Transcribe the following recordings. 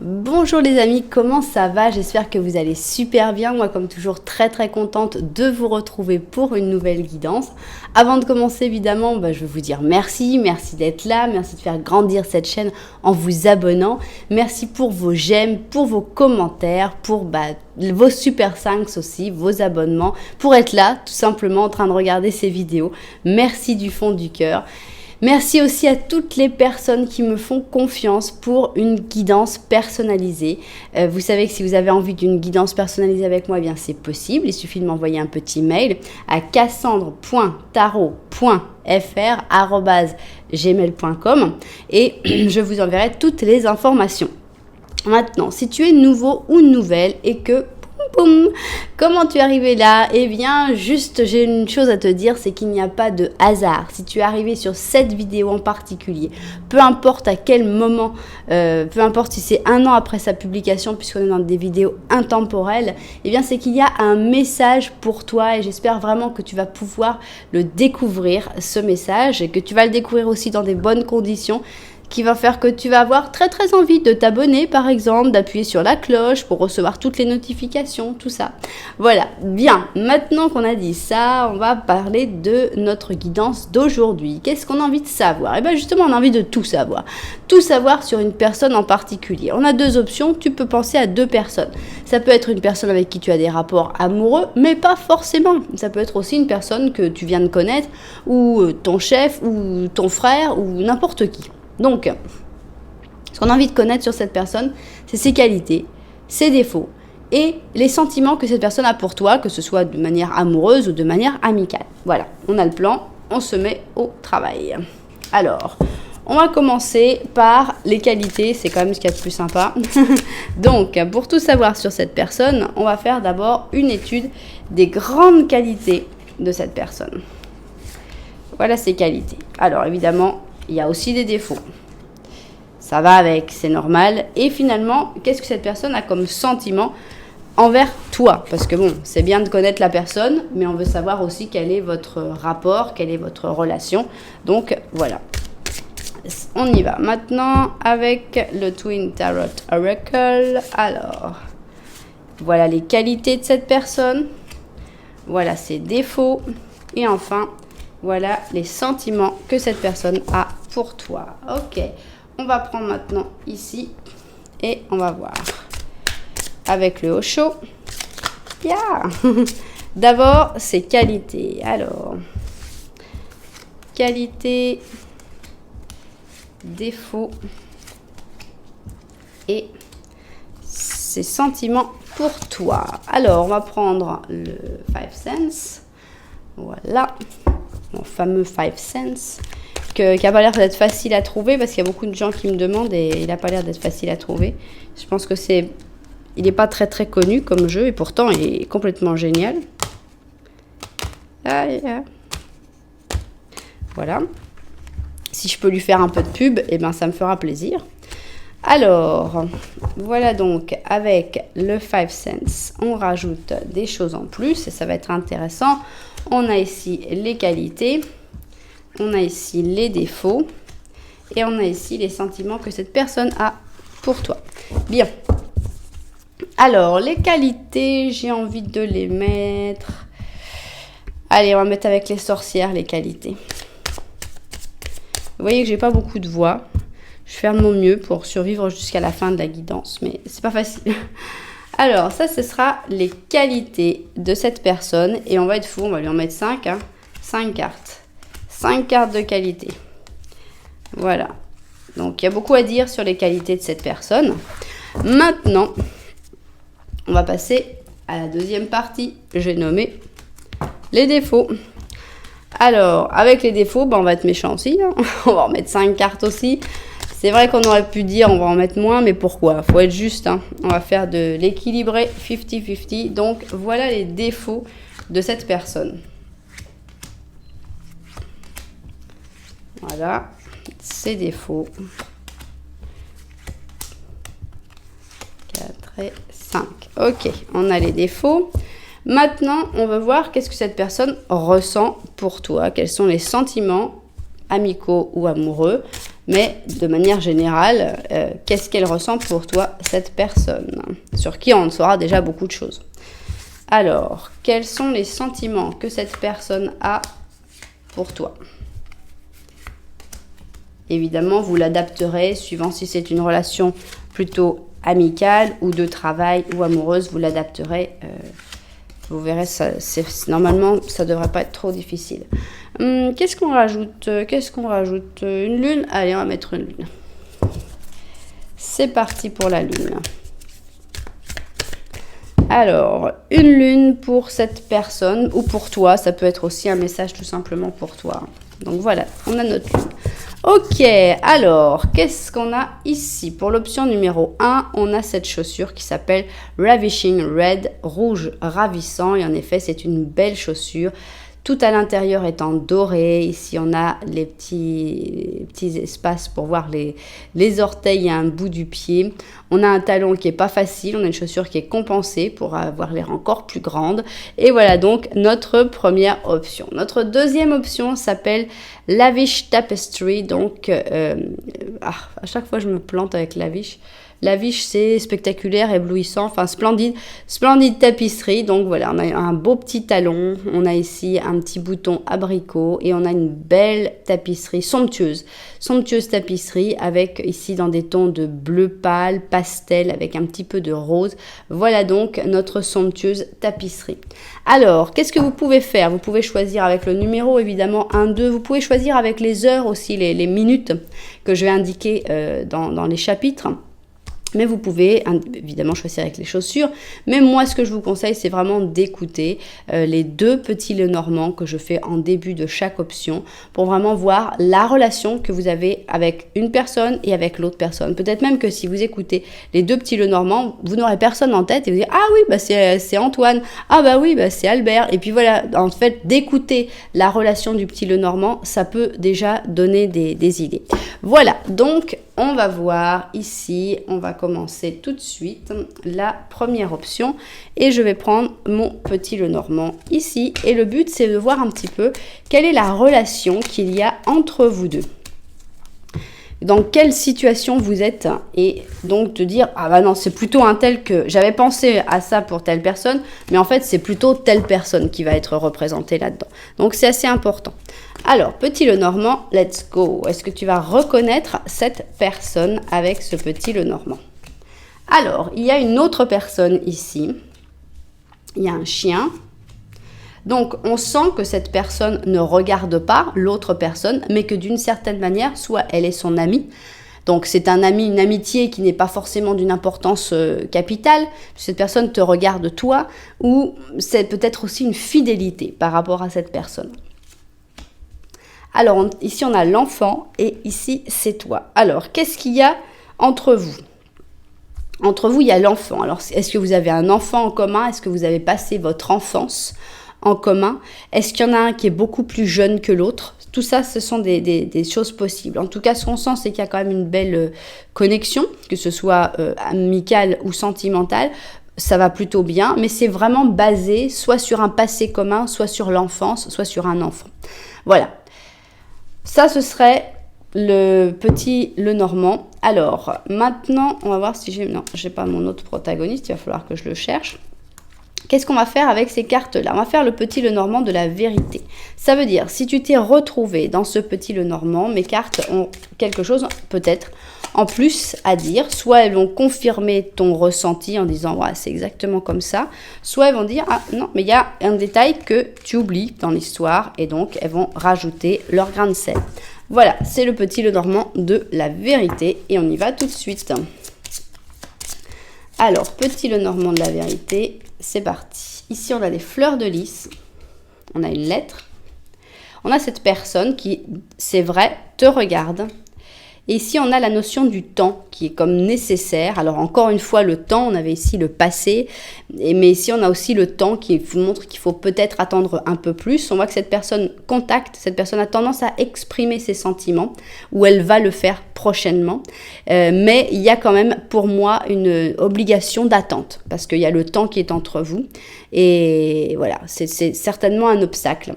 Bonjour les amis, comment ça va? J'espère que vous allez super bien. Moi, comme toujours, très contente de vous retrouver pour une nouvelle guidance. Avant de commencer, évidemment, je vais vous dire merci d'être là, merci de faire grandir cette chaîne en vous abonnant. Merci pour vos j'aime, pour vos commentaires, pour vos super thanks aussi, vos abonnements, pour être là, tout simplement en train de regarder ces vidéos. Merci du fond du cœur. Merci aussi à toutes les personnes qui me font confiance pour une guidance personnalisée. Vous savez que si vous avez envie d'une guidance personnalisée avec moi, eh bien c'est possible. Il suffit de m'envoyer un petit mail à cassandre.tarot.fr@gmail.com et je vous enverrai toutes les informations. Maintenant, si tu es nouveau ou nouvelle et que comment tu es arrivé là? Eh bien, juste, j'ai une chose à te dire, c'est qu'il n'y a pas de hasard. Si tu es arrivé sur cette vidéo en particulier, peu importe à quel moment, peu importe si c'est 1 an après sa publication, puisqu'on est dans des vidéos intemporelles, eh bien, c'est qu'il y a un message pour toi et j'espère vraiment que tu vas pouvoir le découvrir, ce message, et que tu vas le découvrir aussi dans des bonnes conditions, qui va faire que tu vas avoir très envie de t'abonner par exemple, d'appuyer sur la cloche pour recevoir toutes les notifications, tout ça. Voilà, bien, maintenant qu'on a dit ça, on va parler de notre guidance d'aujourd'hui. Qu'est-ce qu'on a envie de savoir? Eh bien justement, on a envie de tout savoir sur une personne en particulier. On a 2 options, tu peux penser à 2 personnes. Ça peut être une personne avec qui tu as des rapports amoureux, mais pas forcément. Ça peut être aussi une personne que tu viens de connaître, ou ton chef, ou ton frère, ou n'importe qui. Donc, ce qu'on a envie de connaître sur cette personne, c'est ses qualités, ses défauts et les sentiments que cette personne a pour toi, que ce soit de manière amoureuse ou de manière amicale. Voilà, on a le plan, on se met au travail. Alors, on va commencer par les qualités, c'est quand même ce qu'il y a de plus sympa. Donc, pour tout savoir sur cette personne, on va faire d'abord une étude des grandes qualités de cette personne. Voilà ses qualités. Alors, évidemment, il y a aussi des défauts. Ça va avec, c'est normal. Et finalement, qu'est-ce que cette personne a comme sentiment envers toi? Parce que bon, c'est bien de connaître la personne, mais on veut savoir aussi quel est votre rapport, quelle est votre relation. Donc, voilà. On y va. Maintenant, avec le Twin Tarot Oracle. Alors, voilà les qualités de cette personne. Voilà ses défauts. Et enfin, voilà les sentiments que cette personne a pour toi. Ok, on va prendre maintenant ici et on va voir avec le Osho. Yeah. D'abord, ses qualités. Alors, qualités, défauts et ses sentiments pour toi. Alors, on va prendre le Five Sense. Voilà. Mon fameux Five Sense, qui n'a pas l'air d'être facile à trouver, parce qu'il y a beaucoup de gens qui me demandent et il n'a pas l'air d'être facile à trouver. Je pense que il n'est pas très connu comme jeu, et pourtant il est complètement génial. Voilà. Si je peux lui faire un peu de pub, eh ben, ça me fera plaisir. Alors, voilà donc, avec le Five Sense, on rajoute des choses en plus, et ça va être intéressant. On a ici les qualités, on a ici les défauts, et on a ici les sentiments que cette personne a pour toi. Bien. Alors, les qualités, j'ai envie de les mettre... Allez, on va mettre avec les sorcières, les qualités. Vous voyez que j'ai pas beaucoup de voix. Je vais faire de mon mieux pour survivre jusqu'à la fin de la guidance, mais c'est pas facile. Alors, ça, ce sera les qualités de cette personne. Et on va être fou, on va lui en mettre 5. 5 cartes. 5 cartes de qualité. Voilà. Donc, il y a beaucoup à dire sur les qualités de cette personne. Maintenant, on va passer à la deuxième partie. J'ai nommé les défauts. Alors, avec les défauts, on va être méchant aussi. On va en mettre 5 cartes aussi. C'est vrai qu'on aurait pu dire on va en mettre moins, mais pourquoi? Faut être juste. On va faire de l'équilibré 50-50. Donc, voilà les défauts de cette personne. Voilà, ses défauts. 4 et 5. Ok, on a les défauts. Maintenant, on va voir qu'est-ce que cette personne ressent pour toi. Quels sont les sentiments amicaux ou amoureux Mais de manière générale, qu'est-ce qu'elle ressent pour toi, cette personne? Sur qui on saura déjà beaucoup de choses. Alors, quels sont les sentiments que cette personne a pour toi? Évidemment, vous l'adapterez suivant si c'est une relation plutôt amicale ou de travail ou amoureuse, vous l'adapterez. Vous verrez, normalement, ça ne devrait pas être trop difficile. Qu'est-ce qu'on rajoute? Une lune? Allez, on va mettre une lune. C'est parti pour la lune. Alors, une lune pour cette personne ou pour toi. Ça peut être aussi un message tout simplement pour toi. Donc voilà, on a notre lune. Ok, alors, qu'est-ce qu'on a ici? Pour l'option numéro 1, on a cette chaussure qui s'appelle Ravishing Red, rouge ravissant. Et en effet, c'est une belle chaussure. Tout à l'intérieur étant doré. Ici, on a les petits espaces pour voir les orteils et un bout du pied. On a un talon qui n'est pas facile. On a une chaussure qui est compensée pour avoir l'air encore plus grande. Et voilà donc notre première option. Notre deuxième option s'appelle Lavish Tapestry. Donc, à chaque fois, je me plante avec Lavish. Lavish, c'est spectaculaire, éblouissant, enfin splendide tapisserie. Donc voilà, on a un beau petit talon, on a ici un petit bouton abricot et on a une belle tapisserie somptueuse tapisserie avec ici dans des tons de bleu pâle, pastel avec un petit peu de rose. Voilà donc notre somptueuse tapisserie. Alors, qu'est-ce que vous pouvez faire? Vous pouvez choisir avec le numéro évidemment 1, 2, vous pouvez choisir avec les heures aussi, les minutes que je vais indiquer dans les chapitres. Mais vous pouvez évidemment choisir avec les chaussures. Mais moi, ce que je vous conseille, c'est vraiment d'écouter les deux petits Lenormand que je fais en début de chaque option pour vraiment voir la relation que vous avez avec une personne et avec l'autre personne. Peut-être même que si vous écoutez les deux petits Lenormand, vous n'aurez personne en tête et vous dites « Ah oui, bah c'est Antoine. Ah bah oui, bah c'est Albert. » Et puis voilà, en fait, d'écouter la relation du petit Lenormand, ça peut déjà donner des idées. Voilà, donc on va voir ici, on va commencer tout de suite la première option et je vais prendre mon petit Lenormand ici et le but c'est de voir un petit peu quelle est la relation qu'il y a entre vous deux. Dans quelle situation vous êtes et donc de dire ah bah non c'est plutôt un tel que j'avais pensé à ça pour telle personne mais en fait c'est plutôt telle personne qui va être représentée là-dedans. Donc c'est assez important. Alors petit Lenormand, let's go. Est-ce que tu vas reconnaître cette personne avec ce petit Lenormand? Alors il y a une autre personne ici. Il y a un chien. Donc, on sent que cette personne ne regarde pas l'autre personne, mais que d'une certaine manière, soit elle est son amie. Donc, c'est un ami, une amitié qui n'est pas forcément d'une importance capitale. Cette personne te regarde toi, ou c'est peut-être aussi une fidélité par rapport à cette personne. Alors, ici, on a l'enfant, et ici, c'est toi. Alors, qu'est-ce qu'il y a entre vous? Entre vous, il y a l'enfant. Alors, est-ce que vous avez un enfant en commun? Est-ce que vous avez passé votre enfance en commun? Est-ce qu'il y en a un qui est beaucoup plus jeune que l'autre? Tout ça, ce sont des choses possibles. En tout cas, ce qu'on sent, c'est qu'il y a quand même une belle connexion, que ce soit amicale ou sentimentale. Ça va plutôt bien, mais c'est vraiment basé soit sur un passé commun, soit sur l'enfance, soit sur un enfant. Voilà. Ça, ce serait le petit Lenormand. Alors, maintenant, on va voir si j'ai... Non, j'ai pas mon autre protagoniste, il va falloir que je le cherche. Qu'est-ce qu'on va faire avec ces cartes-là? On va faire le petit Lenormand de la vérité. Ça veut dire, si tu t'es retrouvé dans ce petit Lenormand, mes cartes ont quelque chose, peut-être, en plus à dire. Soit elles vont confirmer ton ressenti en disant, ouais, c'est exactement comme ça. Soit elles vont dire, ah non, mais il y a un détail que tu oublies dans l'histoire. Et donc, elles vont rajouter leur grain de sel. Voilà, c'est le petit Lenormand de la vérité. Et on y va tout de suite. Alors, petit Lenormand de la vérité... C'est parti. Ici, on a des fleurs de lys. On a une lettre. On a cette personne qui, c'est vrai, te regarde. Et ici, on a la notion du temps qui est comme nécessaire. Alors, encore une fois, le temps, on avait ici le passé. Mais ici, on a aussi le temps qui vous montre qu'il faut peut-être attendre un peu plus. On voit que cette personne contacte, cette personne a tendance à exprimer ses sentiments, ou elle va le faire prochainement. Mais il y a quand même, pour moi, une obligation d'attente, parce qu'il y a le temps qui est entre vous. Et voilà, c'est certainement un obstacle.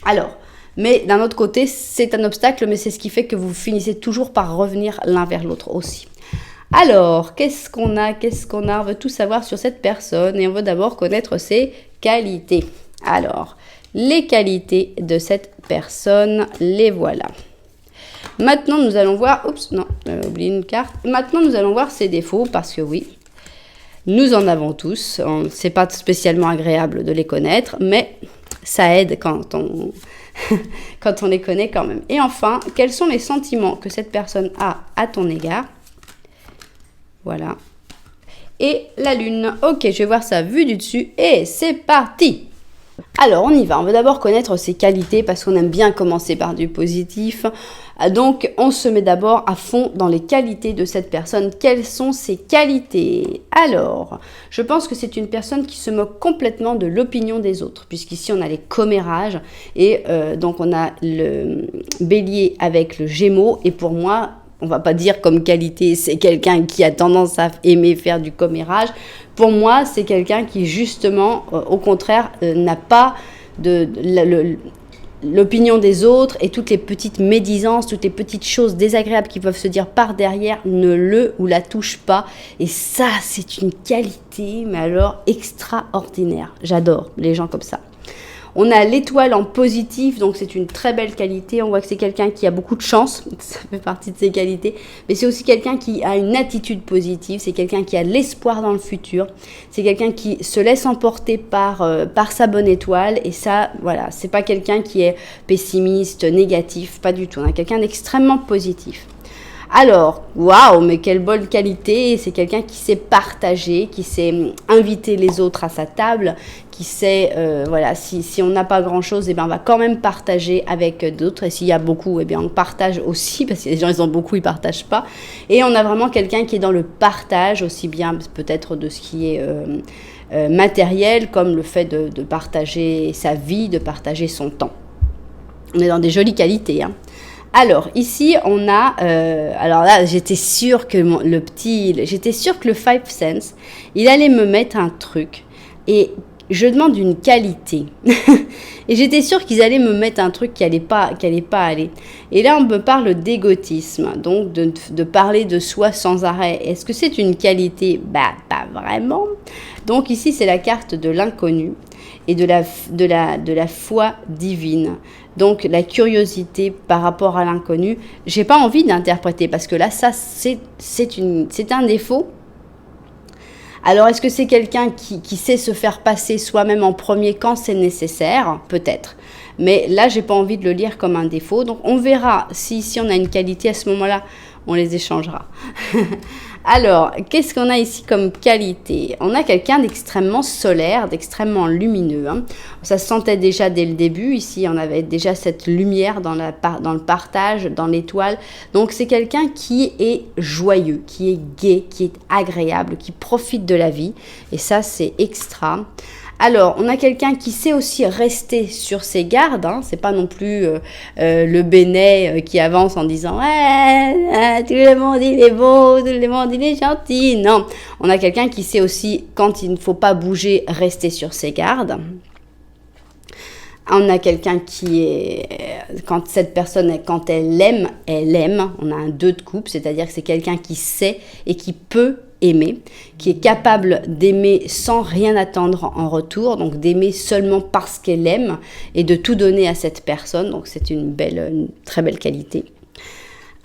Alors, Mais d'un autre côté, c'est un obstacle, mais c'est ce qui fait que vous finissez toujours par revenir l'un vers l'autre aussi. Alors, qu'est-ce qu'on a? On veut tout savoir sur cette personne et on veut d'abord connaître ses qualités. Alors, les qualités de cette personne, les voilà. Maintenant, nous allons voir... Oups, non, j'avais oublié une carte. Maintenant, nous allons voir ses défauts parce que oui, nous en avons tous. C'est pas spécialement agréable de les connaître, mais ça aide quand on... quand on les connaît quand même. Et enfin, quels sont les sentiments que cette personne a à ton égard? Voilà. Et la lune. Ok, je vais voir ça vue du dessus. Et c'est parti! Alors, on y va. On veut d'abord connaître ses qualités parce qu'on aime bien commencer par du positif. Donc, on se met d'abord à fond dans les qualités de cette personne. Quelles sont ses qualités? Alors, je pense que c'est une personne qui se moque complètement de l'opinion des autres, puisqu'ici, on a les commérages et donc on a le bélier avec le gémeaux. Et pour moi, on va pas dire comme qualité, c'est quelqu'un qui a tendance à aimer faire du commérage. Pour moi, c'est quelqu'un qui, justement, au contraire, n'a pas l'opinion des autres et toutes les petites médisances, toutes les petites choses désagréables qui peuvent se dire par derrière ne le ou la touchent pas. Et ça, c'est une qualité, mais alors extraordinaire. J'adore les gens comme ça. On a l'étoile en positif, donc c'est une très belle qualité. On voit que c'est quelqu'un qui a beaucoup de chance, ça fait partie de ses qualités. Mais c'est aussi quelqu'un qui a une attitude positive, c'est quelqu'un qui a de l'espoir dans le futur. C'est quelqu'un qui se laisse emporter par sa bonne étoile. Et ça, voilà, c'est pas quelqu'un qui est pessimiste, négatif, pas du tout. On a quelqu'un d'extrêmement positif. Alors, waouh, mais quelle bonne qualité, c'est quelqu'un qui sait partager, qui sait inviter les autres à sa table, qui sait, voilà, si on n'a pas grand-chose, eh bien, on va quand même partager avec d'autres. Et s'il y a beaucoup, eh bien, on partage aussi, parce que les gens, ils ont beaucoup, ils ne partagent pas. Et on a vraiment quelqu'un qui est dans le partage, aussi bien peut-être de ce qui est matériel, comme le fait de partager sa vie, de partager son temps. On est dans des jolies qualités, hein. Alors, ici, on a... alors là, j'étais sûre que le Five Sense, il allait me mettre un truc. Et je demande une qualité. Et j'étais sûre qu'ils allaient me mettre un truc qui allait pas aller. Et là, on me parle d'égotisme. Donc, de parler de soi sans arrêt. Est-ce que c'est une qualité? Bah, pas vraiment. Donc, ici, c'est la carte de l'inconnu et de la foi divine. Donc, la curiosité par rapport à l'inconnu. J'ai pas envie d'interpréter parce que là, ça, c'est un défaut. Alors, est-ce que c'est quelqu'un qui sait se faire passer soi-même en premier quand c'est nécessaire? Peut-être. Mais là, j'ai pas envie de le lire comme un défaut. Donc, on verra si on a une qualité à ce moment-là, on les échangera. Alors, qu'est-ce qu'on a ici comme qualité? On a quelqu'un d'extrêmement solaire, d'extrêmement lumineux, hein. Ça se sentait déjà dès le début. Ici, on avait déjà cette lumière dans le partage, dans l'étoile. Donc, c'est quelqu'un qui est joyeux, qui est gai, qui est agréable, qui profite de la vie. Et ça, c'est extra. Alors, on a quelqu'un qui sait aussi rester sur ses gardes, hein. C'est pas non plus le bénet qui avance en disant « Ouais, tout le monde il est beau, tout le monde il est gentil ». Non, on a quelqu'un qui sait aussi, quand il ne faut pas bouger, rester sur ses gardes. On a quelqu'un qui est, quand cette personne, quand elle aime. On a un 2 de coupe, c'est-à-dire que c'est quelqu'un qui sait et qui peut aimer, qui est capable d'aimer sans rien attendre en retour, donc d'aimer seulement parce qu'elle aime et de tout donner à cette personne. Donc c'est une très belle qualité.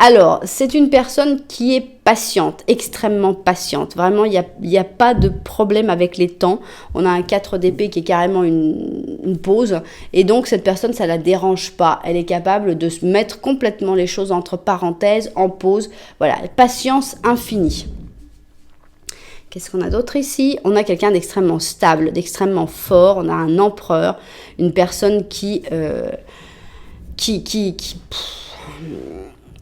Alors, c'est une personne qui est patiente, extrêmement patiente. Vraiment, il n'y a pas de problème avec les temps. On a un 4 d'épée qui est carrément une pause. Et donc, cette personne, ça ne la dérange pas. Elle est capable de se mettre complètement les choses entre parenthèses, en pause. Voilà, patience infinie. Qu'est-ce qu'on a d'autre ici? On a quelqu'un d'extrêmement stable, d'extrêmement fort. On a un empereur, une personne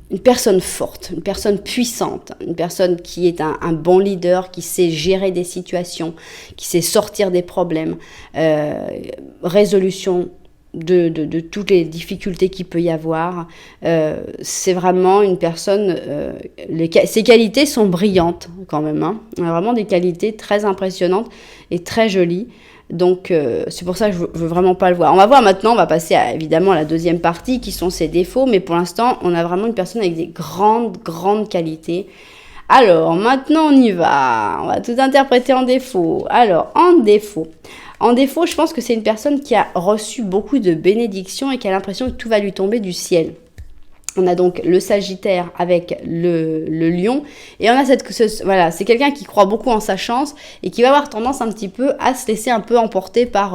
une personne forte, une personne puissante, une personne qui est un bon leader, qui sait gérer des situations, qui sait sortir des problèmes, résolution de toutes les difficultés qu'il peut y avoir. C'est vraiment une personne, ses qualités sont brillantes quand même, hein. On a vraiment des qualités très impressionnantes et très jolies. Donc c'est pour ça que je veux vraiment pas le voir. On va voir maintenant, on va passer évidemment à la deuxième partie qui sont ses défauts, mais pour l'instant on a vraiment une personne avec des grandes qualités. Alors maintenant on y va, on va tout interpréter en défaut. Alors en défaut, je pense que c'est une personne qui a reçu beaucoup de bénédictions et qui a l'impression que tout va lui tomber du ciel. On a donc le Sagittaire avec le Lion. Et on a voilà, c'est quelqu'un qui croit beaucoup en sa chance et qui va avoir tendance un petit peu à se laisser un peu emporter par,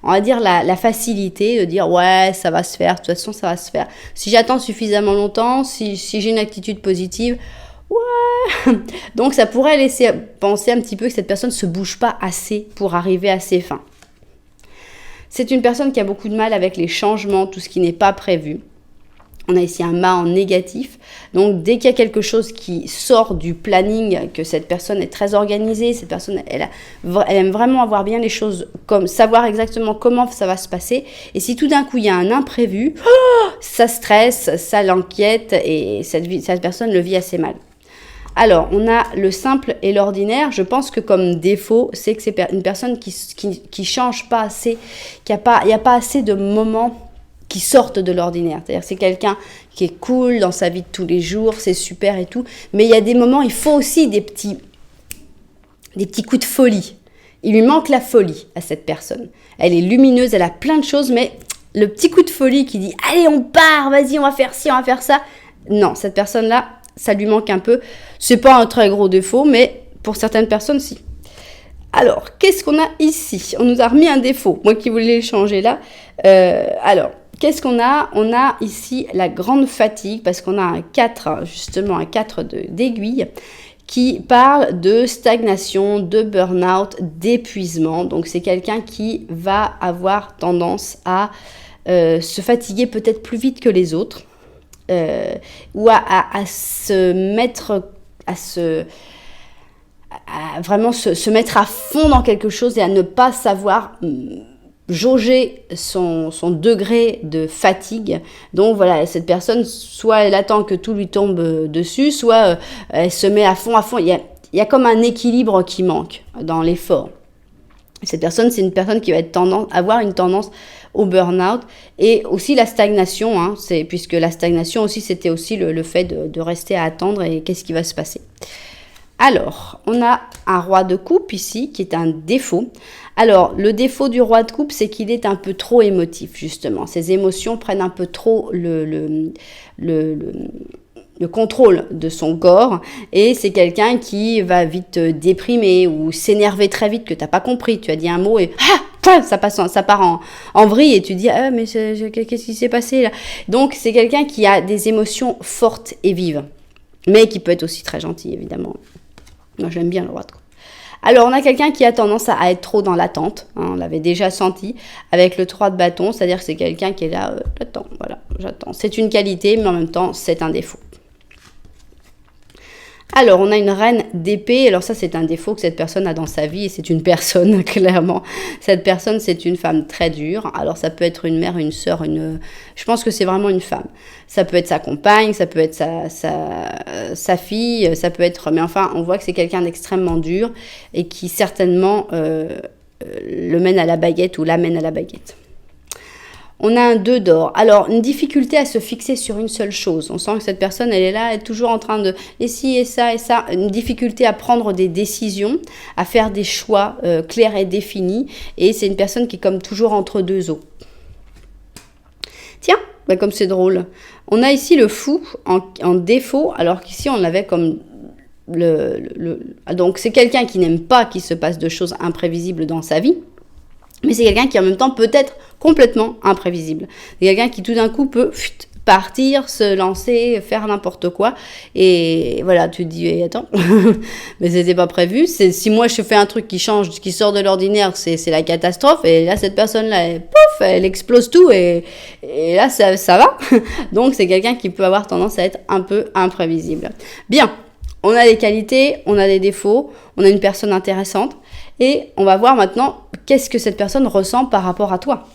on va dire, la facilité de dire « ouais, ça va se faire, de toute façon, ça va se faire. Si j'attends suffisamment longtemps, si j'ai une attitude positive, ouais !» Donc ça pourrait laisser penser un petit peu que cette personne ne se bouge pas assez pour arriver à ses fins. C'est une personne qui a beaucoup de mal avec les changements, tout ce qui n'est pas prévu. On a ici un mât en négatif. Donc, dès qu'il y a quelque chose qui sort du planning, que cette personne est très organisée, cette personne, elle aime vraiment avoir bien les choses, comme savoir exactement comment ça va se passer. Et si tout d'un coup, il y a un imprévu, ça stresse, ça l'inquiète et cette personne le vit assez mal. Alors, on a le simple et l'ordinaire. Je pense que comme défaut, c'est que c'est une personne qui change pas assez, il n'y a pas assez de moments qui sortent de l'ordinaire. C'est-à-dire c'est quelqu'un qui est cool dans sa vie de tous les jours, c'est super et tout. Mais il y a des moments, il faut aussi des petits coups de folie. Il lui manque la folie à cette personne. Elle est lumineuse, elle a plein de choses, mais le petit coup de folie qui dit « Allez, on part, vas-y, on va faire ci, on va faire ça ». Non, cette personne-là, ça lui manque un peu. C'est pas un très gros défaut, mais pour certaines personnes, si. Alors, qu'est-ce qu'on a ici? On nous a remis un défaut. Moi qui voulais le changer là. Alors, qu'est-ce qu'on a? On a ici la grande fatigue, parce qu'on a un 4, justement, un 4 d'aiguille, qui parle de stagnation, de burn-out, d'épuisement. Donc, c'est quelqu'un qui va avoir tendance à se fatiguer peut-être plus vite que les autres, ou à se mettre, à vraiment se mettre à fond dans quelque chose et à ne pas savoir jauger son degré de fatigue. Donc voilà, cette personne, soit elle attend que tout lui tombe dessus, soit elle se met à fond. Il y a comme un équilibre qui manque dans l'effort. Cette personne, c'est une personne qui va avoir une tendance au burn-out et aussi la stagnation, hein, puisque la stagnation aussi, c'était aussi le fait de rester à attendre et qu'est-ce qui va se passer. Alors, on a un roi de coupe ici, qui est un défaut. Alors, le défaut du roi de coupe, c'est qu'il est un peu trop émotif, justement. Ses émotions prennent un peu trop le contrôle de son corps, et c'est quelqu'un qui va vite déprimer ou s'énerver très vite, que tu n'as pas compris. Tu as dit un mot et ça part en vrille et tu dis « Ah, mais qu'est-ce qui s'est passé là ?» Donc, c'est quelqu'un qui a des émotions fortes et vives, mais qui peut être aussi très gentil, évidemment. Moi, j'aime bien le roi de coupe. Alors, on a quelqu'un qui a tendance à être trop dans l'attente. Hein, on l'avait déjà senti avec le 3 de bâton. C'est-à-dire que c'est quelqu'un qui est là, j'attends, voilà, j'attends. C'est une qualité, mais en même temps, c'est un défaut. Alors, on a une reine d'épée. Alors ça, c'est un défaut que cette personne a dans sa vie. Et c'est une personne, clairement. Cette personne, c'est une femme très dure. Alors, ça peut être une mère, une sœur, je pense que c'est vraiment une femme. Ça peut être sa compagne, ça peut être sa fille, ça peut être... Mais enfin, on voit que c'est quelqu'un d'extrêmement dur et qui, certainement, le mène à la baguette ou l'amène à la baguette. On a un 2 d'or. Alors, une difficulté à se fixer sur une seule chose. On sent que cette personne, elle est là, elle est toujours en train de... Et ci, et ça, et ça. Une difficulté à prendre des décisions, à faire des choix clairs et définis. Et c'est une personne qui est comme toujours entre deux eaux. Tiens, bah comme c'est drôle. On a ici le fou en défaut, alors qu'ici, on l'avait comme... Donc, c'est quelqu'un qui n'aime pas qu'il se passe de choses imprévisibles dans sa vie. Mais c'est quelqu'un qui en même temps peut être complètement imprévisible. C'est quelqu'un qui tout d'un coup peut partir, se lancer, faire n'importe quoi. Et voilà, tu te dis, hey, attends, mais c'était pas prévu. Si moi je fais un truc qui change, qui sort de l'ordinaire, c'est la catastrophe. Et là, cette personne-là, elle explose tout. Et là, ça va. Donc, c'est quelqu'un qui peut avoir tendance à être un peu imprévisible. Bien, on a des qualités, on a des défauts, on a une personne intéressante. Et on va voir maintenant qu'est-ce que cette personne ressent par rapport à toi.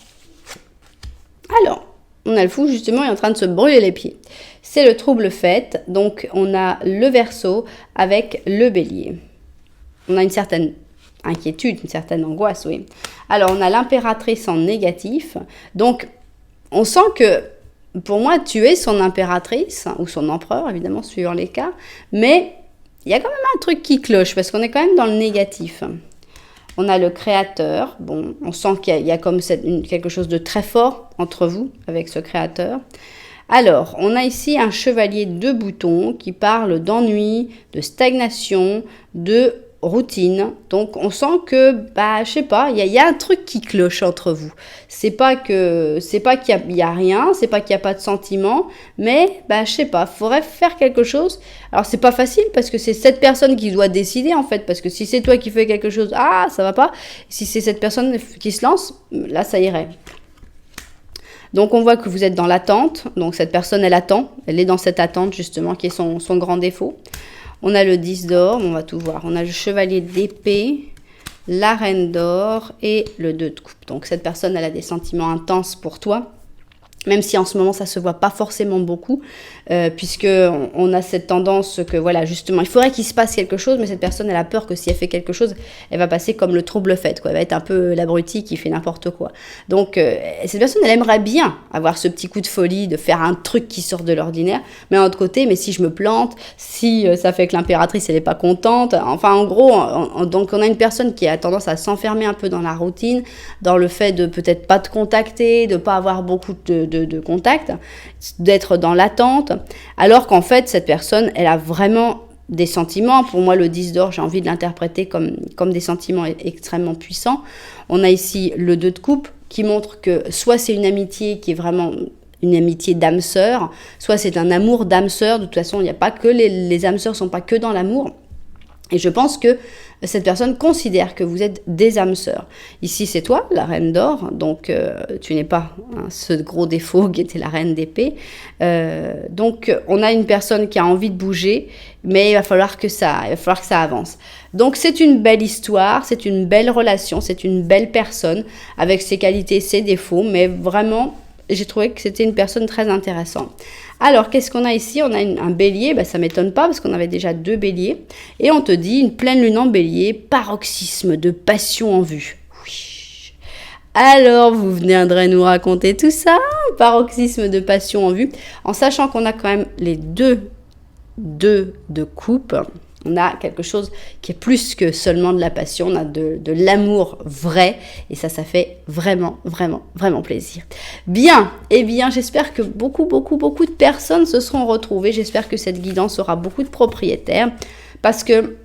Alors, on a le fou, justement, est en train de se brûler les pieds. C'est le trouble fait, donc on a le Verseau avec le Bélier. On a une certaine inquiétude, une certaine angoisse, oui. Alors, on a l'impératrice en négatif, donc on sent que, pour moi, tu es son impératrice, ou son empereur, évidemment, suivant les cas, mais il y a quand même un truc qui cloche, parce qu'on est quand même dans le négatif. On a le créateur, bon, on sent qu'il y a comme quelque chose de très fort entre vous, avec ce créateur. Alors, on a ici un chevalier de boutons qui parle d'ennui, de stagnation, de routine. Donc, on sent que, je sais pas, il y a un truc qui cloche entre vous. C'est pas qu'il y a rien, c'est pas qu'il y a pas de sentiment, mais, je sais pas, faudrait faire quelque chose. Alors, c'est pas facile parce que c'est cette personne qui doit décider, en fait, parce que si c'est toi qui fais quelque chose, ça va pas. Si c'est cette personne qui se lance, là, ça irait. Donc, on voit que vous êtes dans l'attente. Donc, cette personne, elle attend. Elle est dans cette attente, justement, qui est son grand défaut. On a le 10 d'or, on va tout voir. On a le chevalier d'épée, la reine d'or et le 2 de coupe. Donc, cette personne, elle a des sentiments intenses pour toi. Même si en ce moment, ça ne se voit pas forcément beaucoup, puisqu'on a cette tendance que, voilà, justement, il faudrait qu'il se passe quelque chose, mais cette personne, elle a peur que si elle fait quelque chose, elle va passer comme le trouble fait, quoi. Elle va être un peu l'abruti qui fait n'importe quoi. Donc, cette personne, elle aimerait bien avoir ce petit coup de folie, de faire un truc qui sort de l'ordinaire, mais d'un autre côté, mais si je me plante, si ça fait que l'impératrice, elle n'est pas contente, enfin, en gros, donc on a une personne qui a tendance à s'enfermer un peu dans la routine, dans le fait de peut-être pas te contacter, de pas avoir beaucoup de contact, d'être dans l'attente, alors qu'en fait, cette personne, elle a vraiment des sentiments. Pour moi, le 10 d'or, j'ai envie de l'interpréter comme des sentiments extrêmement puissants. On a ici le 2 de coupe qui montre que soit c'est une amitié qui est vraiment une amitié d'âme sœur, soit c'est un amour d'âme sœur. De toute façon, il n'y a pas que les âmes sœurs ne sont pas que dans l'amour. Et je pense que cette personne considère que vous êtes des âmes sœurs. Ici, c'est toi, la reine d'or, donc tu n'es pas ce gros défaut qui était la reine d'épée. Donc, on a une personne qui a envie de bouger, mais il va falloir que ça avance. Donc, c'est une belle histoire, c'est une belle relation, c'est une belle personne, avec ses qualités et ses défauts, mais vraiment, j'ai trouvé que c'était une personne très intéressante. Alors, qu'est-ce qu'on a ici? On a un bélier, ça ne m'étonne pas parce qu'on avait déjà 2 béliers. Et on te dit, une pleine lune en bélier, paroxysme de passion en vue. Oui. Alors, vous viendrez nous raconter tout ça, paroxysme de passion en vue, en sachant qu'on a quand même les 2 de coupe. On a quelque chose qui est plus que seulement de la passion, on a de l'amour vrai, et ça fait vraiment, vraiment, vraiment plaisir. Bien, j'espère que beaucoup de personnes se seront retrouvées, j'espère que cette guidance aura beaucoup de propriétaires, parce que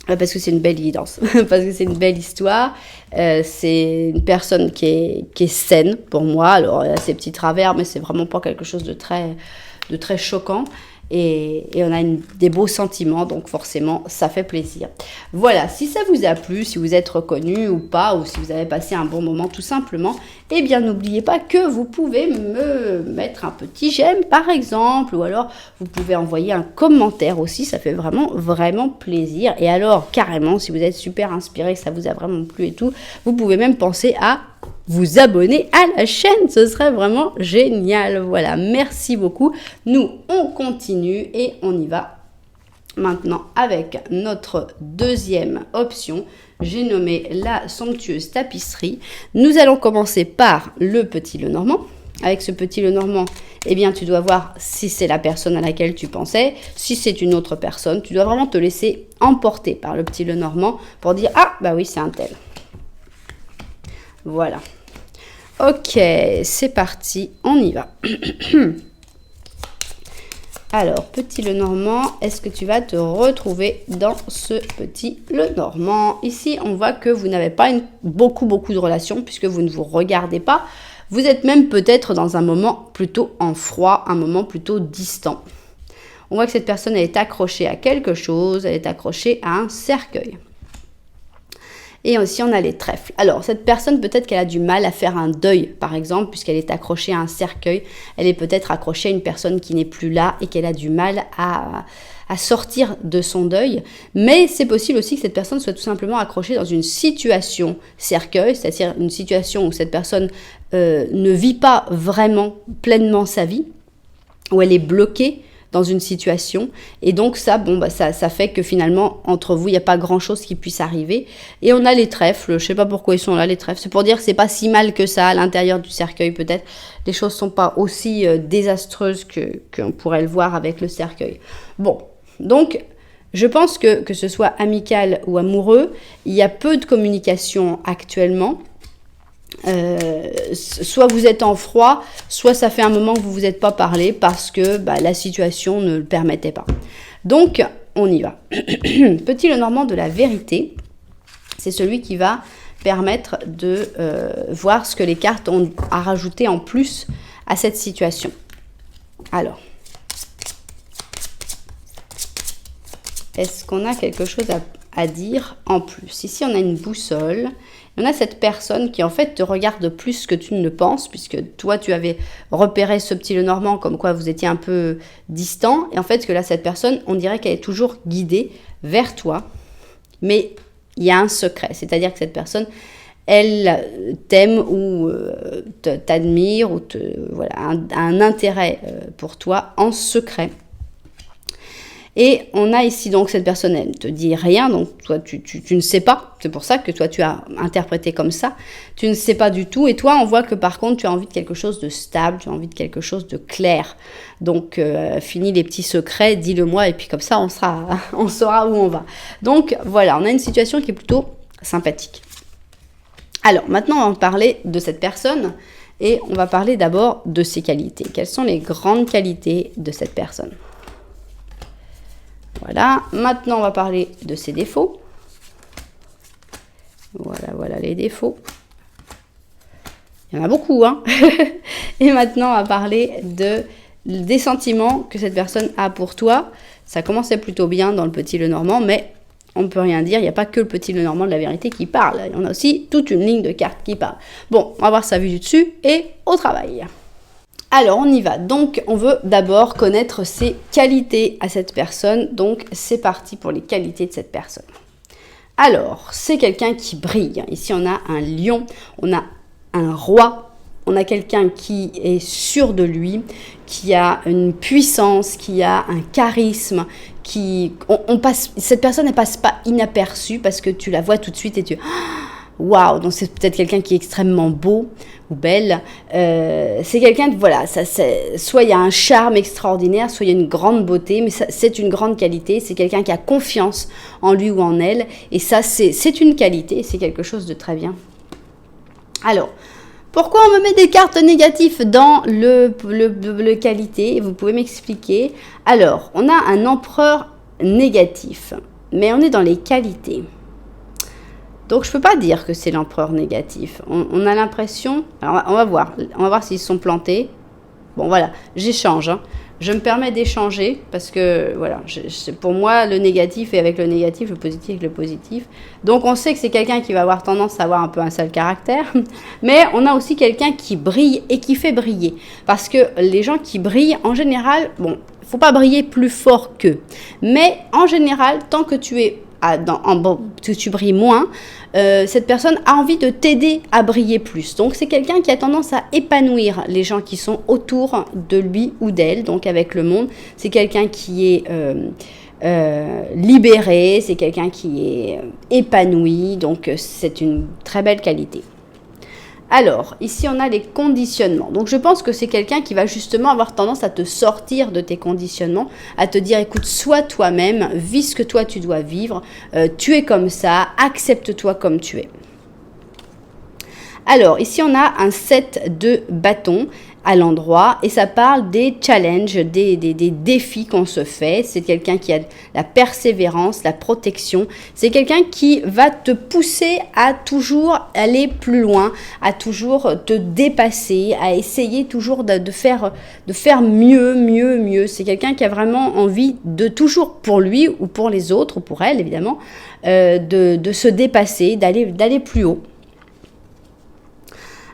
c'est une belle guidance, parce que c'est une belle histoire, c'est une personne qui est saine pour moi, alors elle a ses petits travers, mais c'est vraiment pas quelque chose de très choquant. Et on a des beaux sentiments, donc forcément, ça fait plaisir. Voilà, si ça vous a plu, si vous êtes reconnu ou pas, ou si vous avez passé un bon moment tout simplement, n'oubliez pas que vous pouvez me mettre un petit j'aime par exemple, ou alors vous pouvez envoyer un commentaire aussi, ça fait vraiment, vraiment plaisir. Et alors, carrément, si vous êtes super inspiré, que ça vous a vraiment plu et tout, vous pouvez même penser à vous abonner à la chaîne, ce serait vraiment génial. Voilà, merci beaucoup. Nous, on continue et on y va maintenant avec notre deuxième option. J'ai nommé la somptueuse tapisserie. Nous allons commencer par le petit Lenormand. Avec ce petit Lenormand, tu dois voir si c'est la personne à laquelle tu pensais. Si c'est une autre personne, tu dois vraiment te laisser emporter par le petit Lenormand pour dire « Ah, oui, c'est un tel ». Voilà. Ok, c'est parti, on y va. Alors, petit Lenormand, est-ce que tu vas te retrouver dans ce petit Lenormand? Ici, on voit que vous n'avez pas beaucoup de relations puisque vous ne vous regardez pas. Vous êtes même peut-être dans un moment plutôt en froid, un moment plutôt distant. On voit que cette personne, elle est accrochée à quelque chose, elle est accrochée à un cercueil. Et aussi, on a les trèfles. Alors, cette personne, peut-être qu'elle a du mal à faire un deuil, par exemple, puisqu'elle est accrochée à un cercueil. Elle est peut-être accrochée à une personne qui n'est plus là et qu'elle a du mal à à sortir de son deuil, mais c'est possible aussi que cette personne soit tout simplement accrochée dans une situation cercueil, c'est-à-dire une situation où cette personne ne vit pas vraiment pleinement sa vie, où elle est bloquée dans une situation, et donc ça, ça fait que finalement, entre vous, il n'y a pas grand-chose qui puisse arriver, et on a les trèfles, je ne sais pas pourquoi ils sont là, les trèfles, c'est pour dire que c'est pas si mal que ça, à l'intérieur du cercueil peut-être, les choses ne sont pas aussi désastreuses qu'on pourrait le voir avec le cercueil. Bon, donc, je pense que ce soit amical ou amoureux, il y a peu de communication actuellement. Soit vous êtes en froid, soit ça fait un moment que vous vous êtes pas parlé parce que la situation ne le permettait pas. Donc, on y va. Petit Lenormand de la vérité, c'est celui qui va permettre de voir ce que les cartes ont à rajouter en plus à cette situation. Alors, est-ce qu'on a quelque chose à dire en plus? Ici, on a une boussole. On a cette personne qui en fait te regarde plus que tu ne le penses, puisque toi tu avais repéré ce petit Lenormand comme quoi vous étiez un peu distant, et en fait que là cette personne, on dirait qu'elle est toujours guidée vers toi, mais il y a un secret, c'est-à-dire que cette personne, elle t'aime ou t'admire ou a un intérêt pour toi en secret. Et on a ici donc cette personne, elle ne te dit rien, donc toi tu ne sais pas, c'est pour ça que toi tu as interprété comme ça, tu ne sais pas du tout, et toi on voit que par contre tu as envie de quelque chose de stable, tu as envie de quelque chose de clair, donc fini les petits secrets, dis-le moi, et puis comme ça on saura où on va. Donc voilà, on a une situation qui est plutôt sympathique. Alors maintenant on va parler de cette personne, et on va parler d'abord de ses qualités. Quelles sont les grandes qualités de cette personne ? Voilà, maintenant on va parler de ses défauts. Voilà les défauts. Il y en a beaucoup, hein. Et maintenant on va parler des sentiments que cette personne a pour toi. Ça commençait plutôt bien dans le petit Lenormand, mais on ne peut rien dire, il n'y a pas que le petit Lenormand de la vérité qui parle. Il y en a aussi toute une ligne de cartes qui parle. Bon, on va voir sa vue du dessus et au travail. Alors, on y va. Donc, on veut d'abord connaître ses qualités à cette personne. Donc, c'est parti pour les qualités de cette personne. Alors, c'est quelqu'un qui brille. Ici, on a un lion, on a un roi, on a quelqu'un qui est sûr de lui, qui a une puissance, qui a un charisme, cette personne ne passe pas inaperçue parce que tu la vois tout de suite et tu... Waouh, donc c'est peut-être quelqu'un qui est extrêmement beau ou belle. C'est quelqu'un de, voilà, soit il y a un charme extraordinaire, soit il y a une grande beauté, mais c'est une grande qualité. C'est quelqu'un qui a confiance en lui ou en elle. Et ça, c'est une qualité, c'est quelque chose de très bien. Alors, pourquoi on me met des cartes négatives dans le qualité? Vous pouvez m'expliquer. Alors, on a un empereur négatif, mais on est dans les qualités. Donc, je ne peux pas dire que c'est l'empereur négatif. On a l'impression... Alors, on va voir s'ils sont plantés. Bon, voilà, j'échange. Hein. Je me permets d'échanger parce que, voilà, pour moi, le négatif est avec le négatif, le positif avec le positif. Donc, on sait que c'est quelqu'un qui va avoir tendance à avoir un peu un sale caractère. Mais on a aussi quelqu'un qui brille et qui fait briller. Parce que les gens qui brillent, en général, bon, il ne faut pas briller plus fort qu'eux. Mais, en général, tant que tu es... tu brilles moins, cette personne a envie de t'aider à briller plus. Donc, c'est quelqu'un qui a tendance à épanouir les gens qui sont autour de lui ou d'elle, donc avec le monde. C'est quelqu'un qui est libéré, c'est quelqu'un qui est épanoui, donc c'est une très belle qualité. Alors, ici, on a les conditionnements. Donc, je pense que c'est quelqu'un qui va justement avoir tendance à te sortir de tes conditionnements, à te dire, écoute, sois toi-même, vis ce que toi, tu dois vivre, tu es comme ça, accepte-toi comme tu es. Alors, ici, on a un set de bâtons à l'endroit et ça parle des challenges, des défis qu'on se fait. C'est quelqu'un qui a la persévérance, la protection. C'est quelqu'un qui va te pousser à toujours aller plus loin, à toujours te dépasser, à essayer toujours de faire mieux. C'est quelqu'un qui a vraiment envie de toujours pour lui ou pour les autres, ou pour elle évidemment, de se dépasser, d'aller plus haut.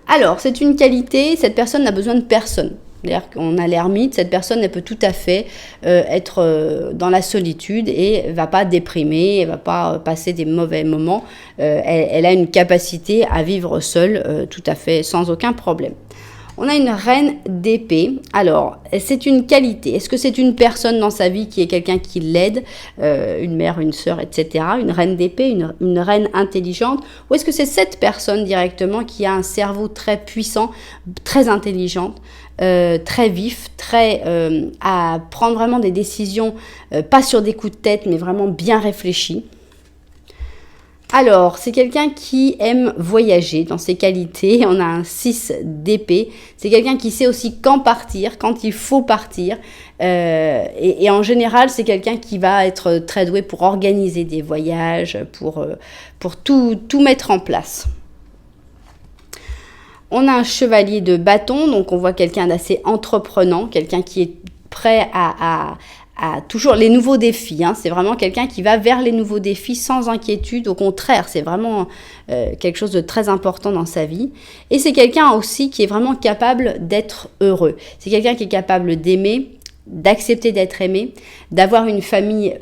Alors, c'est une qualité, cette personne n'a besoin de personne C'est-à-dire qu'on a l'ermite, cette personne, elle peut tout à fait être dans la solitude et ne va pas déprimer, elle ne va pas passer des mauvais moments. Elle a une capacité à vivre seule tout à fait sans aucun problème. On a une reine d'épée. Alors, c'est une qualité. Est-ce que c'est une personne dans sa vie qui est quelqu'un qui l'aide, une mère, une sœur, etc. Une reine d'épée, une reine intelligente. Ou est-ce que c'est cette personne directement qui a un cerveau très puissant, très intelligente, très vif, à prendre vraiment des décisions, pas sur des coups de tête, mais vraiment bien réfléchies. Alors, c'est quelqu'un qui aime voyager dans ses qualités. On a un 6 d'épée. C'est quelqu'un qui sait aussi quand partir, quand il faut partir. Et en général, c'est quelqu'un qui va être très doué pour organiser des voyages, pour tout mettre en place. On a un chevalier de bâton, donc on voit quelqu'un d'assez entreprenant, quelqu'un qui est prêt à toujours les nouveaux défis. C'est vraiment quelqu'un qui va vers les nouveaux défis sans inquiétude. Au contraire, c'est vraiment quelque chose de très important dans sa vie. Et c'est quelqu'un aussi qui est vraiment capable d'être heureux. C'est quelqu'un qui est capable d'aimer, d'accepter d'être aimé, d'avoir une famille.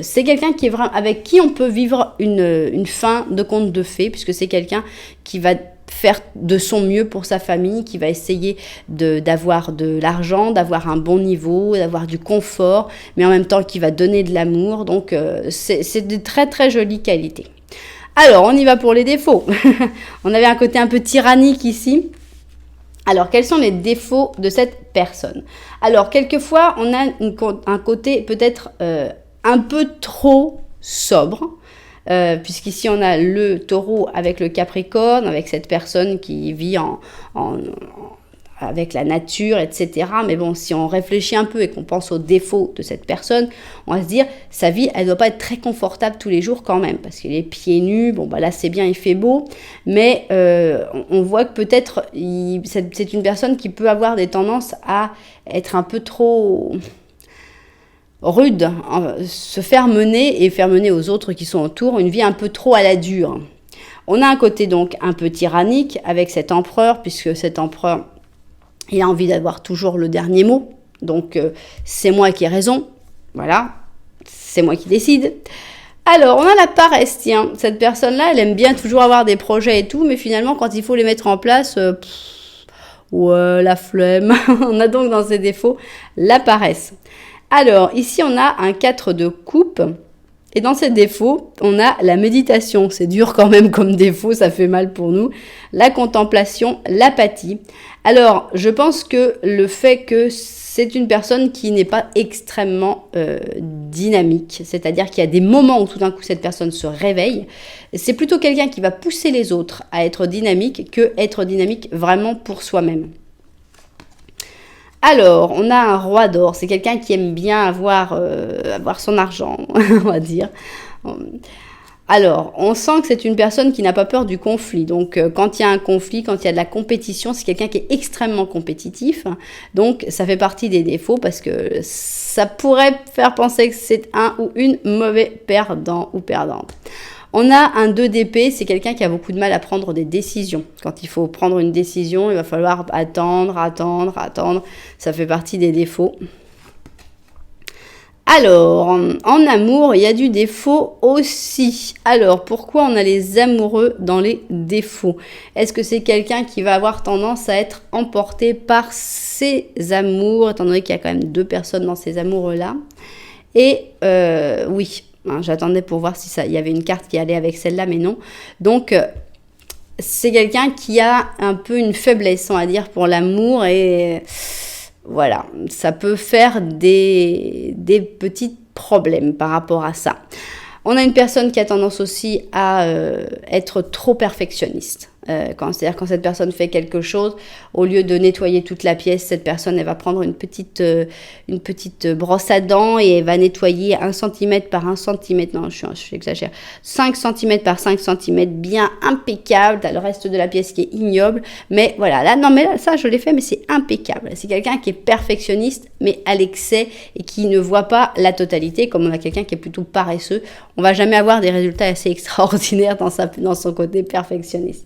C'est quelqu'un qui est vraiment, avec qui on peut vivre une fin de conte de fées, puisque c'est quelqu'un qui va faire de son mieux pour sa famille, qui va essayer d'avoir de l'argent, d'avoir un bon niveau, d'avoir du confort, mais en même temps qui va donner de l'amour. Donc, c'est de très, très jolies qualités. Alors, on y va pour les défauts. On avait un côté un peu tyrannique ici. Alors, quels sont les défauts de cette personne? Alors, quelquefois, on a un côté peut-être un peu trop sobre. Puisqu'ici on a le taureau avec le capricorne, avec cette personne qui vit avec la nature, etc. Mais bon, si on réfléchit un peu et qu'on pense aux défauts de cette personne, on va se dire, sa vie, elle ne doit pas être très confortable tous les jours quand même, parce qu'il est pieds nus, bon bah là c'est bien, il fait beau, mais on voit que peut-être c'est une personne qui peut avoir des tendances à être un peu trop rude, se faire mener et faire mener aux autres qui sont autour une vie un peu trop à la dure. On a un côté donc un peu tyrannique avec cet empereur, puisque cet empereur, il a envie d'avoir toujours le dernier mot. Donc c'est moi qui ai raison, voilà, c'est moi qui décide. Alors, on a la paresse, tiens, cette personne-là, elle aime bien toujours avoir des projets et tout, mais finalement, quand il faut les mettre en place, la flemme. On a donc dans ses défauts la paresse. Alors, ici, on a un 4 de coupe. Et dans ces défauts, on a la méditation. C'est dur quand même comme défaut, ça fait mal pour nous. La contemplation, l'apathie. Alors, je pense que le fait que c'est une personne qui n'est pas extrêmement dynamique, c'est-à-dire qu'il y a des moments où tout d'un coup cette personne se réveille, c'est plutôt quelqu'un qui va pousser les autres à être dynamique que être dynamique vraiment pour soi-même. Alors, on a un roi d'or, c'est quelqu'un qui aime bien avoir son argent, on va dire. Alors, on sent que c'est une personne qui n'a pas peur du conflit. Donc, quand il y a un conflit, quand il y a de la compétition, c'est quelqu'un qui est extrêmement compétitif. Donc, ça fait partie des défauts parce que ça pourrait faire penser que c'est un ou une mauvais perdant ou perdante. On a un 2 d'épée, c'est quelqu'un qui a beaucoup de mal à prendre des décisions. Quand il faut prendre une décision, il va falloir attendre. Ça fait partie des défauts. Alors, en amour, il y a du défaut aussi. Alors, pourquoi on a les amoureux dans les défauts? Est-ce que c'est quelqu'un qui va avoir tendance à être emporté par ses amours, étant donné qu'il y a quand même 2 personnes dans ces amoureux-là? Et oui. J'attendais pour voir si il y avait une carte qui allait avec celle-là, mais non. Donc, c'est quelqu'un qui a un peu une faiblesse, on va dire, pour l'amour. Et voilà, ça peut faire des petits problèmes par rapport à ça. On a une personne qui a tendance aussi à être trop perfectionniste. C'est-à-dire quand cette personne fait quelque chose, au lieu de nettoyer toute la pièce, cette personne elle va prendre une petite brosse à dents et elle va nettoyer 1 cm par 1 cm, non j'exagère, 5 cm par 5 cm, bien impeccable. T'as le reste de la pièce qui est ignoble, mais voilà, là ça je l'ai fait, mais c'est impeccable. C'est quelqu'un qui est perfectionniste, mais à l'excès et qui ne voit pas la totalité, comme on a quelqu'un qui est plutôt paresseux. On va jamais avoir des résultats assez extraordinaires dans son côté perfectionniste.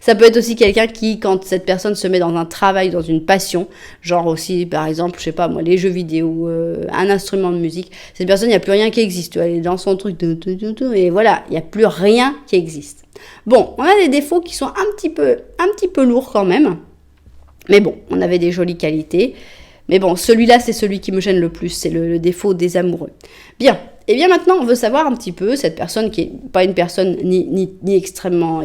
Ça peut être aussi quelqu'un qui, quand cette personne se met dans un travail, dans une passion, genre aussi, par exemple, je sais pas moi, les jeux vidéo, un instrument de musique, cette personne, il n'y a plus rien qui existe. Elle est dans son truc, et voilà, il n'y a plus rien qui existe. Bon, on a des défauts qui sont un petit peu lourds quand même. Mais bon, on avait des jolies qualités. Mais bon, celui-là, c'est celui qui me gêne le plus, c'est le défaut des amoureux. Bien, et bien maintenant, on veut savoir un petit peu, cette personne qui n'est pas une personne ni extrêmement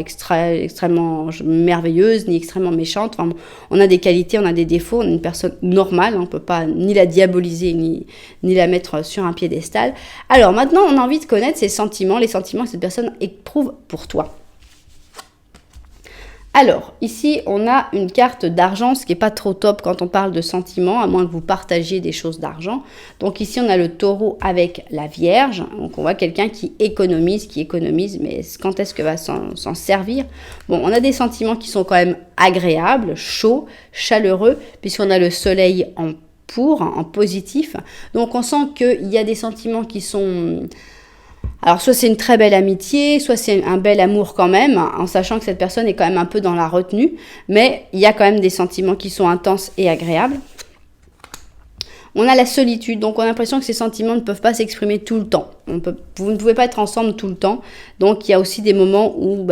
merveilleuse, ni extrêmement méchante. Enfin, on a des qualités, on a des défauts, on est une personne normale, on ne peut pas ni la diaboliser, ni la mettre sur un piédestal. Alors maintenant, on a envie de connaître ses sentiments, les sentiments que cette personne éprouve pour toi. Alors, ici, on a une carte d'argent, ce qui n'est pas trop top quand on parle de sentiments, à moins que vous partagiez des choses d'argent. Donc ici, on a le taureau avec la Vierge. Donc on voit quelqu'un qui économise, mais quand est-ce que va s'en servir? Bon, on a des sentiments qui sont quand même agréables, chauds, chaleureux, puisqu'on a le soleil en positif. Donc on sent qu'il y a des sentiments qui sont... Alors, soit c'est une très belle amitié, soit c'est un bel amour quand même, en sachant que cette personne est quand même un peu dans la retenue, mais il y a quand même des sentiments qui sont intenses et agréables. On a la solitude, donc on a l'impression que ces sentiments ne peuvent pas s'exprimer tout le temps. Vous ne pouvez pas être ensemble tout le temps, donc il y a aussi des moments où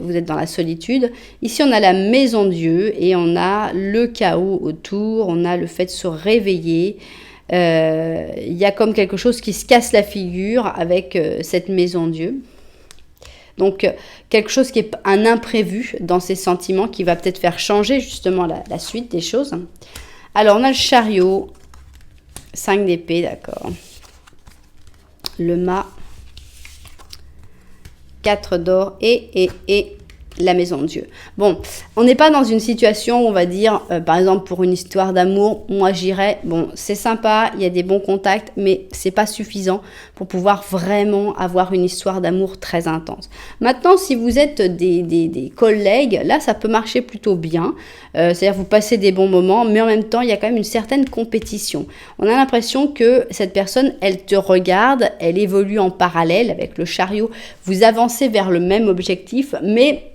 vous êtes dans la solitude. Ici, on a la maison Dieu et on a le chaos autour, on a le fait de se réveiller. Il y a comme quelque chose qui se casse la figure avec cette maison Dieu. Donc quelque chose qui est un imprévu dans ces sentiments qui va peut-être faire changer justement la suite des choses. Alors on a le chariot, 5 d'épée, d'accord. Le mât, 4 d'or et la maison de Dieu. Bon, on n'est pas dans une situation où on va dire, par exemple pour une histoire d'amour, moi j'irais, bon c'est sympa, il y a des bons contacts, mais c'est pas suffisant pour pouvoir vraiment avoir une histoire d'amour très intense. Maintenant, si vous êtes des collègues, là ça peut marcher plutôt bien, c'est-à-dire vous passez des bons moments, mais en même temps il y a quand même une certaine compétition. On a l'impression que cette personne, elle te regarde, elle évolue en parallèle avec le chariot, vous avancez vers le même objectif, mais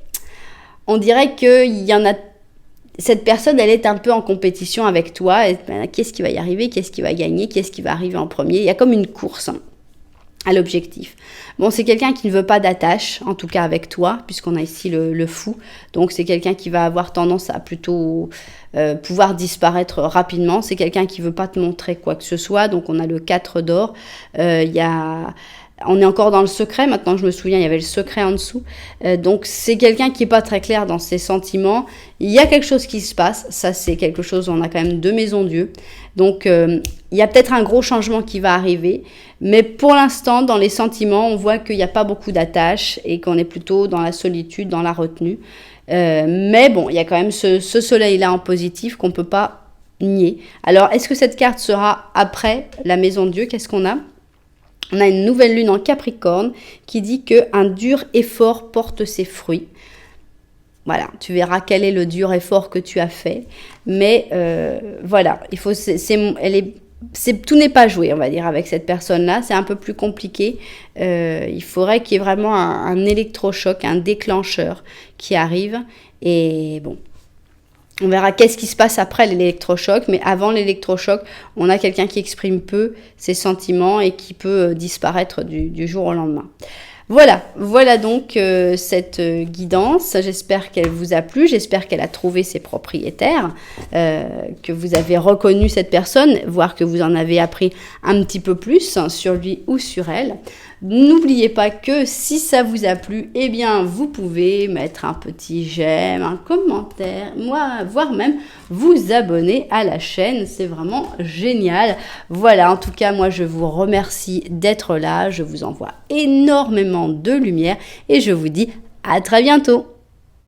on dirait qu'il y en a... Cette personne, elle est un peu en compétition avec toi. Qu'est-ce qui va y arriver? Qu'est-ce qui va gagner? Qu'est-ce qui va arriver en premier? Il y a comme une course à l'objectif. Bon, c'est quelqu'un qui ne veut pas d'attache, en tout cas avec toi, puisqu'on a ici le fou. Donc, c'est quelqu'un qui va avoir tendance à plutôt pouvoir disparaître rapidement. C'est quelqu'un qui ne veut pas te montrer quoi que ce soit. Donc, on a le 4 d'or. On est encore dans le secret, maintenant je me souviens, il y avait le secret en dessous. Donc c'est quelqu'un qui n'est pas très clair dans ses sentiments. Il y a quelque chose qui se passe, ça c'est quelque chose, on a quand même 2 maisons Dieu. Donc il y a peut-être un gros changement qui va arriver. Mais pour l'instant, dans les sentiments, on voit qu'il n'y a pas beaucoup d'attache et qu'on est plutôt dans la solitude, dans la retenue. Mais bon, il y a quand même ce soleil-là en positif qu'on ne peut pas nier. Alors, est-ce que cette carte sera après la maison Dieu? Qu'est-ce qu'on a? On a une nouvelle lune en Capricorne qui dit qu'un dur effort porte ses fruits. Voilà, tu verras quel est le dur effort que tu as fait. Mais voilà, tout n'est pas joué, on va dire, avec cette personne-là. C'est un peu plus compliqué. Il faudrait qu'il y ait vraiment un électrochoc, un déclencheur qui arrive. Et bon, on verra qu'est-ce qui se passe après l'électrochoc, mais avant l'électrochoc, on a quelqu'un qui exprime peu ses sentiments et qui peut disparaître du jour au lendemain. Voilà donc cette guidance. J'espère qu'elle vous a plu, j'espère qu'elle a trouvé ses propriétaires, que vous avez reconnu cette personne, voire que vous en avez appris un petit peu plus sur lui ou sur elle. N'oubliez pas que si ça vous a plu, eh bien vous pouvez mettre un petit j'aime, un commentaire, voire même vous abonner à la chaîne, c'est vraiment génial. Voilà, en tout cas moi je vous remercie d'être là, je vous envoie énormément de lumière et je vous dis à très bientôt.